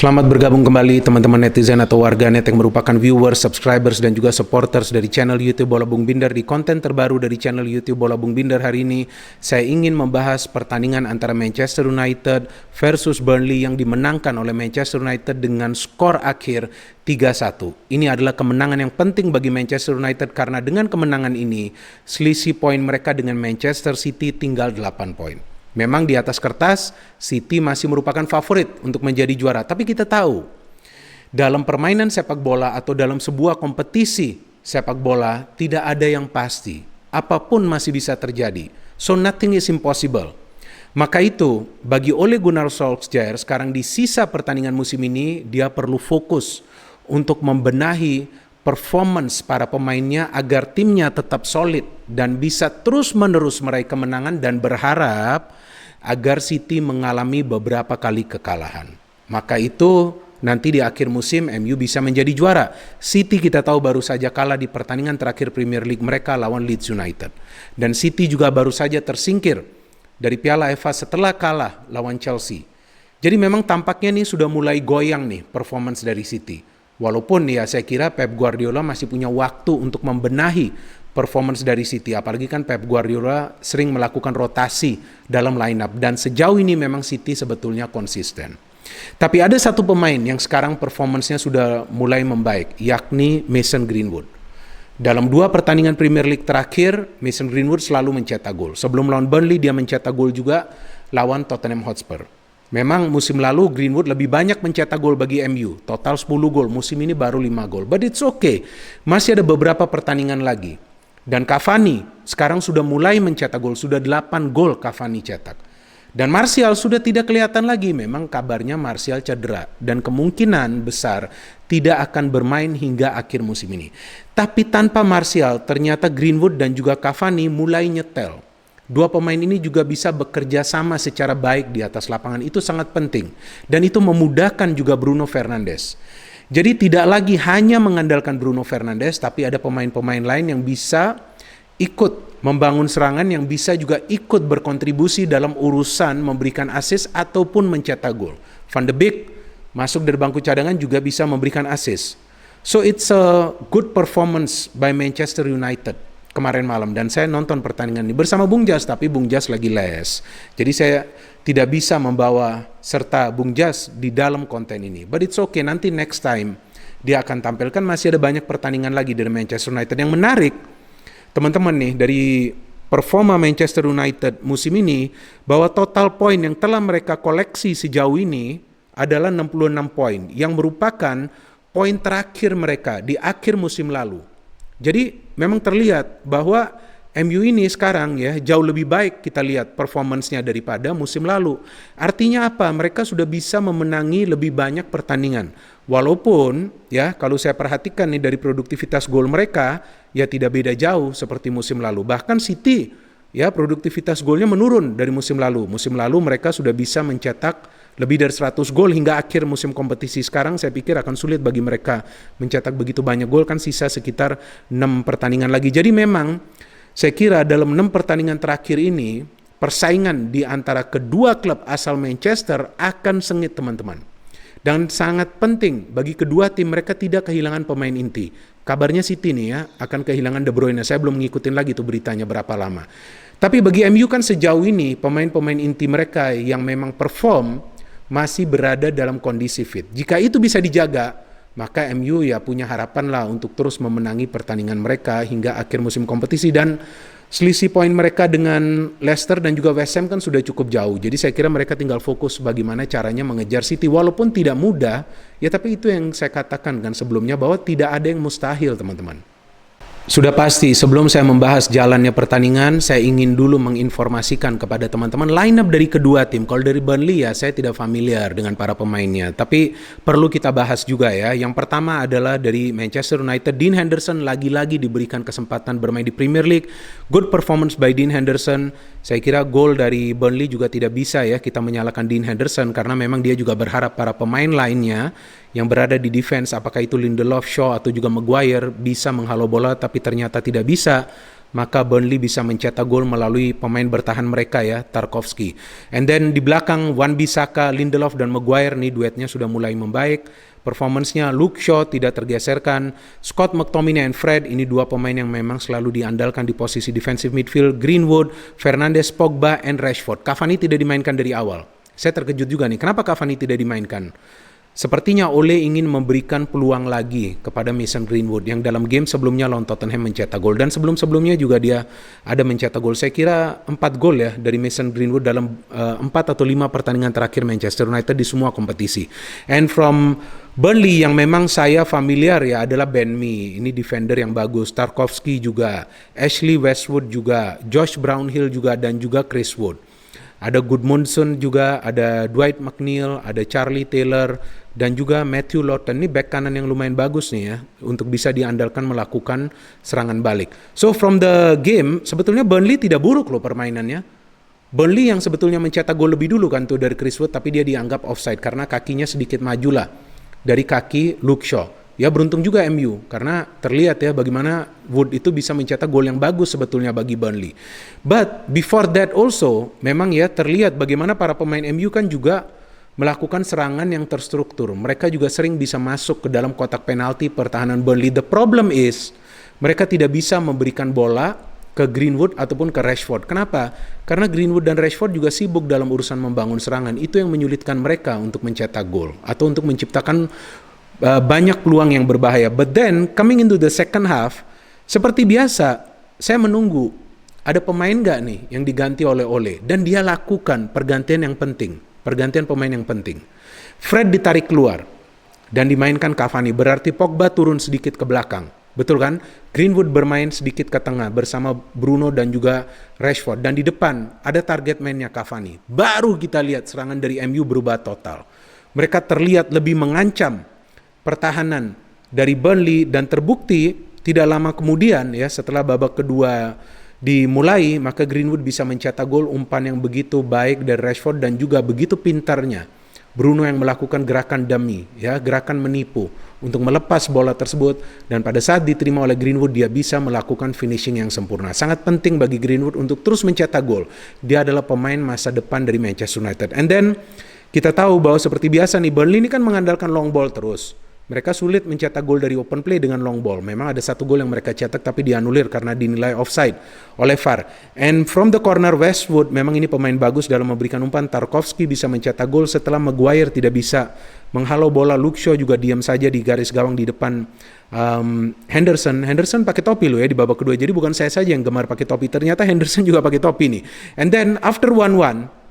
Selamat bergabung kembali teman-teman netizen atau warganet yang merupakan viewers, subscribers, dan juga supporters dari channel YouTube Bola Bung Binder. Di konten terbaru dari channel YouTube Bola Bung Binder hari ini, saya ingin membahas pertandingan antara Manchester United versus Burnley yang dimenangkan oleh Manchester United dengan skor akhir 3-1. Ini adalah kemenangan yang penting bagi Manchester United karena dengan kemenangan ini, selisih poin mereka dengan Manchester City tinggal 8 poin. Memang di atas kertas, City masih merupakan favorit untuk menjadi juara. Tapi kita tahu, dalam permainan sepak bola atau dalam sebuah kompetisi sepak bola, tidak ada yang pasti. Apapun masih bisa terjadi. So nothing is impossible. Maka itu, bagi Ole Gunnar Solskjaer, sekarang di sisa pertandingan musim ini, dia perlu fokus untuk membenahi performance para pemainnya agar timnya tetap solid dan bisa terus-menerus meraih kemenangan dan berharap agar City mengalami beberapa kali kekalahan. Maka itu nanti di akhir musim MU bisa menjadi juara. City kita tahu baru saja kalah di pertandingan terakhir Premier League mereka lawan Leeds United. Dan City juga baru saja tersingkir dari Piala FA setelah kalah lawan Chelsea. Jadi memang tampaknya nih sudah mulai goyang nih performance dari City. Walaupun ya saya kira Pep Guardiola masih punya waktu untuk membenahi performance dari City. Apalagi kan Pep Guardiola sering melakukan rotasi dalam line up. Dan sejauh ini memang City sebetulnya konsisten. Tapi ada satu pemain yang sekarang performance-nya sudah mulai membaik, yakni Mason Greenwood. Dalam 2 pertandingan Premier League terakhir, Mason Greenwood selalu mencetak gol. Sebelum lawan Burnley dia mencetak gol juga lawan Tottenham Hotspur. Memang musim lalu Greenwood lebih banyak mencetak gol bagi MU, total 10 gol, musim ini baru 5 gol. But it's okay, masih ada beberapa pertandingan lagi. Dan Cavani sekarang sudah mulai mencetak gol, sudah 8 gol Cavani cetak. Dan Martial sudah tidak kelihatan lagi, memang kabarnya Martial cedera. Dan kemungkinan besar tidak akan bermain hingga akhir musim ini. Tapi tanpa Martial, ternyata Greenwood dan juga Cavani mulai nyetel. 2 pemain ini juga bisa bekerja sama secara baik di atas lapangan. Itu sangat penting. Dan itu memudahkan juga Bruno Fernandes. Jadi tidak lagi hanya mengandalkan Bruno Fernandes, tapi ada pemain-pemain lain yang bisa ikut membangun serangan, yang bisa juga ikut berkontribusi dalam urusan memberikan assist ataupun mencetak gol. Van de Beek masuk dari bangku cadangan juga bisa memberikan assist. So it's a good performance by Manchester United kemarin malam, dan saya nonton pertandingan ini bersama Bung Jas, tapi Bung Jas lagi les. Jadi saya tidak bisa membawa serta Bung Jas di dalam konten ini. But it's okay, nanti next time dia akan tampilkan. Masih ada banyak pertandingan lagi dari Manchester United. Yang menarik, teman-teman nih, dari performa Manchester United musim ini, bahwa total poin yang telah mereka koleksi sejauh ini adalah 66 poin, yang merupakan poin terakhir mereka di akhir musim lalu. Jadi memang terlihat bahwa MU ini sekarang ya jauh lebih baik kita lihat performance-nya daripada musim lalu. Artinya apa? Mereka sudah bisa memenangi lebih banyak pertandingan. Walaupun ya kalau saya perhatikan nih dari produktivitas gol mereka ya tidak beda jauh seperti musim lalu. Bahkan City ya produktivitas golnya menurun dari musim lalu. Musim lalu mereka sudah bisa mencetak lebih dari 100 gol hingga akhir musim kompetisi. Sekarang saya pikir akan sulit bagi mereka mencetak begitu banyak gol, kan sisa sekitar 6 pertandingan lagi. Jadi memang saya kira dalam 6 pertandingan terakhir ini persaingan di antara kedua klub asal Manchester akan sengit, teman-teman. Dan sangat penting bagi kedua tim, mereka tidak kehilangan pemain inti. Kabarnya City nih ya akan kehilangan De Bruyne. Saya belum ngikutin lagi tuh beritanya berapa lama. Tapi bagi MU kan sejauh ini pemain-pemain inti mereka yang memang perform masih berada dalam kondisi fit. Jika itu bisa dijaga, maka MU ya punya harapan lah untuk terus memenangi pertandingan mereka hingga akhir musim kompetisi. Dan selisih poin mereka dengan Leicester dan juga West Ham kan sudah cukup jauh. Jadi saya kira mereka tinggal fokus bagaimana caranya mengejar City. Walaupun tidak mudah, ya tapi itu yang saya katakan kan sebelumnya, bahwa tidak ada yang mustahil, teman-teman. Sudah pasti sebelum saya membahas jalannya pertandingan, saya ingin dulu menginformasikan kepada teman-teman line up dari kedua tim. Kalau dari Burnley ya saya tidak familiar dengan para pemainnya, tapi perlu kita bahas juga ya. Yang pertama adalah dari Manchester United, Dean Henderson lagi-lagi diberikan kesempatan bermain di Premier League. Good performance by Dean Henderson. Saya kira gol dari Burnley juga tidak bisa ya kita menyalahkan Dean Henderson, karena memang dia juga berharap para pemain lainnya yang berada di defense, apakah itu Lindelof, Shaw atau juga Maguire, bisa menghalau bola, tapi ternyata tidak bisa. maka Burnley bisa mencetak gol melalui pemain bertahan mereka ya, Tarkowski. And then di belakang Wan-Bissaka, Lindelof dan Maguire nih duetnya sudah mulai membaik. Performance-nya Luke Shaw tidak tergeserkan. Scott McTominay and Fred ini dua pemain yang memang selalu diandalkan di posisi defensive midfield. Greenwood, Fernandes, Pogba, and Rashford. Cavani tidak dimainkan dari awal. Saya terkejut juga nih, kenapa Cavani tidak dimainkan? Sepertinya Ole ingin memberikan peluang lagi kepada Mason Greenwood yang dalam game sebelumnya lawan Tottenham mencetak gol, dan sebelum-sebelumnya juga dia ada mencetak gol. Saya kira 4 gol ya dari Mason Greenwood dalam 4 atau 5 pertandingan terakhir Manchester United di semua kompetisi. And from Burnley yang memang saya familiar ya adalah Ben Mee, ini defender yang bagus, Tarkowski juga, Ashley Westwood juga, Josh Brownhill juga, dan juga Chris Wood. Ada Gudmundsson juga, ada Dwight McNeil, ada Charlie Taylor, dan juga Matthew Lawton. Ini back kanan yang lumayan bagus nih ya, untuk bisa diandalkan melakukan serangan balik. So from the game, sebetulnya Burnley tidak buruk loh permainannya. Burnley yang sebetulnya mencetak gol lebih dulu kan tuh dari Chris Wood, tapi dia dianggap offside karena kakinya sedikit majulah dari kaki Luke Shaw. Ya beruntung juga MU karena terlihat ya bagaimana Wood itu bisa mencetak gol yang bagus sebetulnya bagi Burnley. But before that also memang ya terlihat bagaimana para pemain MU kan juga melakukan serangan yang terstruktur. Mereka juga sering bisa masuk ke dalam kotak penalti pertahanan Burnley. The problem is mereka tidak bisa memberikan bola ke Greenwood ataupun ke Rashford. Kenapa? Karena Greenwood dan Rashford juga sibuk dalam urusan membangun serangan. Itu yang menyulitkan mereka untuk mencetak gol atau untuk menciptakan banyak peluang yang berbahaya. But then coming into the second half, seperti biasa saya menunggu ada pemain gak nih yang diganti oleh Ole, dan dia lakukan pergantian pemain yang penting. Fred ditarik keluar dan dimainkan Cavani, berarti Pogba turun sedikit ke belakang, betul kan? Greenwood bermain sedikit ke tengah bersama Bruno dan juga Rashford, dan di depan ada target man-nya Cavani. Baru kita lihat serangan dari MU berubah total. Mereka terlihat lebih mengancam pertahanan dari Burnley, dan terbukti tidak lama kemudian ya setelah babak kedua dimulai, maka Greenwood bisa mencetak gol. Umpan yang begitu baik dari Rashford dan juga begitu pintarnya Bruno yang melakukan gerakan dummy ya, gerakan menipu untuk melepas bola tersebut, dan pada saat diterima oleh Greenwood dia bisa melakukan finishing yang sempurna. Sangat penting bagi Greenwood untuk terus mencetak gol. Dia adalah pemain masa depan dari Manchester United. And then kita tahu bahwa seperti biasa nih Burnley ini kan mengandalkan long ball terus. Mereka sulit mencetak gol dari open play dengan long ball. Memang ada 1 gol yang mereka cetak tapi dianulir karena dinilai offside oleh VAR. And from the corner, Westwood memang ini pemain bagus dalam memberikan umpan. Tarkowski bisa mencetak gol setelah Maguire tidak bisa menghalau bola. Luke Shaw juga diam saja di garis gawang di depan Henderson pakai topi loh ya di babak kedua. Jadi bukan saya saja yang gemar pakai topi, ternyata Henderson juga pakai topi nih. And then after 1-1,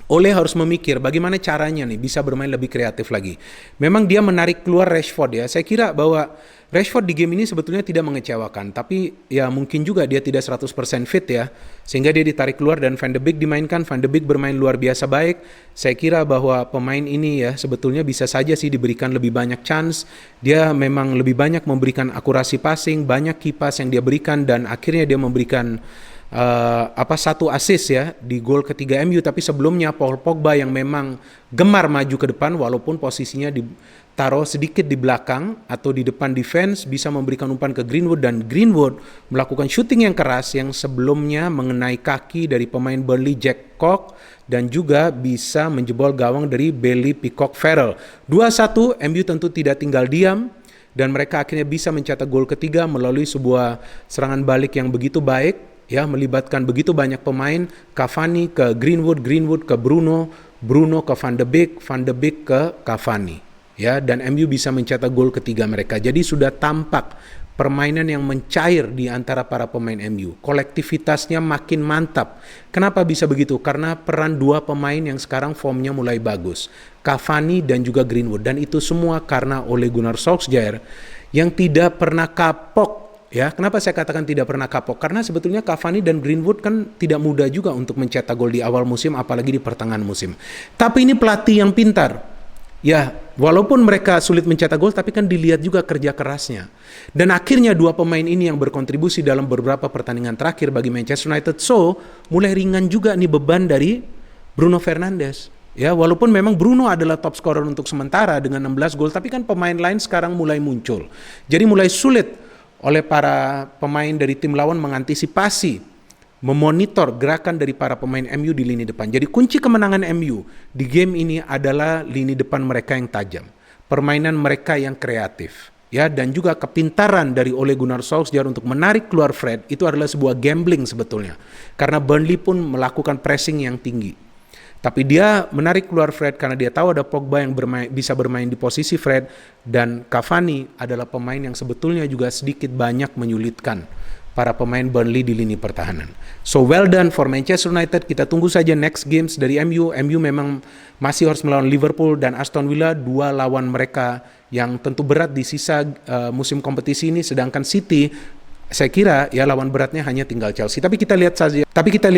Ole harus memikir bagaimana caranya nih bisa bermain lebih kreatif lagi. Memang dia menarik keluar Rashford ya. Saya kira bahwa Rashford di game ini sebetulnya tidak mengecewakan, tapi ya mungkin juga dia tidak 100% fit ya. Sehingga dia ditarik keluar dan Van de Beek dimainkan. Van de Beek bermain luar biasa baik. Saya kira bahwa pemain ini ya sebetulnya bisa saja sih diberikan lebih banyak chance. Dia memang lebih banyak memberikan akurasi passing, banyak key pass yang dia berikan, dan akhirnya dia memberikan 1 assist ya di gol ketiga MU. Tapi sebelumnya Paul Pogba yang memang gemar maju ke depan walaupun posisinya ditaruh sedikit di belakang atau di depan defense, bisa memberikan umpan ke Greenwood, dan Greenwood melakukan shooting yang keras yang sebelumnya mengenai kaki dari pemain Burnley Jack Cork dan juga bisa menjebol gawang dari Bailey Peacock Farrell. 2-1, MU tentu tidak tinggal diam dan mereka akhirnya bisa mencetak gol ketiga melalui sebuah serangan balik yang begitu baik ya, melibatkan begitu banyak pemain. Cavani ke Greenwood, Greenwood ke Bruno, Bruno ke Van de Beek, Van de Beek ke Cavani ya, dan MU bisa mencetak gol ketiga mereka. Jadi sudah tampak permainan yang mencair di antara para pemain MU. Kolektivitasnya makin mantap. Kenapa bisa begitu? Karena peran 2 pemain yang sekarang formnya mulai bagus, Cavani dan juga Greenwood, dan itu semua karena Ole Gunnar Solskjaer yang tidak pernah kapok. Ya, kenapa saya katakan tidak pernah kapok? Karena sebetulnya Cavani dan Greenwood kan tidak mudah juga untuk mencetak gol di awal musim, apalagi di pertengahan musim. Tapi ini pelatih yang pintar. Ya, walaupun mereka sulit mencetak gol, tapi kan dilihat juga kerja kerasnya. Dan akhirnya 2 pemain ini yang berkontribusi dalam beberapa pertandingan terakhir bagi Manchester United. So, mulai ringan juga nih beban dari Bruno Fernandes. Ya, walaupun memang Bruno adalah top scorer untuk sementara dengan 16 gol, tapi kan pemain lain sekarang mulai muncul. Jadi mulai sulit oleh para pemain dari tim lawan mengantisipasi, memonitor gerakan dari para pemain MU di lini depan. Jadi kunci kemenangan MU di game ini adalah lini depan mereka yang tajam, permainan mereka yang kreatif, ya, dan juga kepintaran dari Ole Gunnar Solskjaer untuk menarik keluar Fred itu adalah sebuah gambling sebetulnya. Karena Burnley pun melakukan pressing yang tinggi. Tapi dia menarik keluar Fred karena dia tahu ada Pogba yang bisa bermain di posisi Fred, dan Cavani adalah pemain yang sebetulnya juga sedikit banyak menyulitkan para pemain Burnley di lini pertahanan. So well done for Manchester United. Kita tunggu saja next games dari MU. MU memang masih harus melawan Liverpool dan Aston Villa, dua lawan mereka yang tentu berat di sisa musim kompetisi ini. Sedangkan City, saya kira ya lawan beratnya hanya tinggal Chelsea. Tapi kita lihat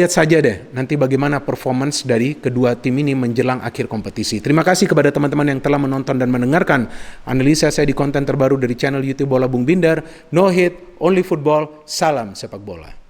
saja deh nanti bagaimana performance dari kedua tim ini menjelang akhir kompetisi. Terima kasih kepada teman-teman yang telah menonton dan mendengarkan analisa saya di konten terbaru dari channel YouTube Bola Bung Bindar. No hate, only football. Salam sepak bola.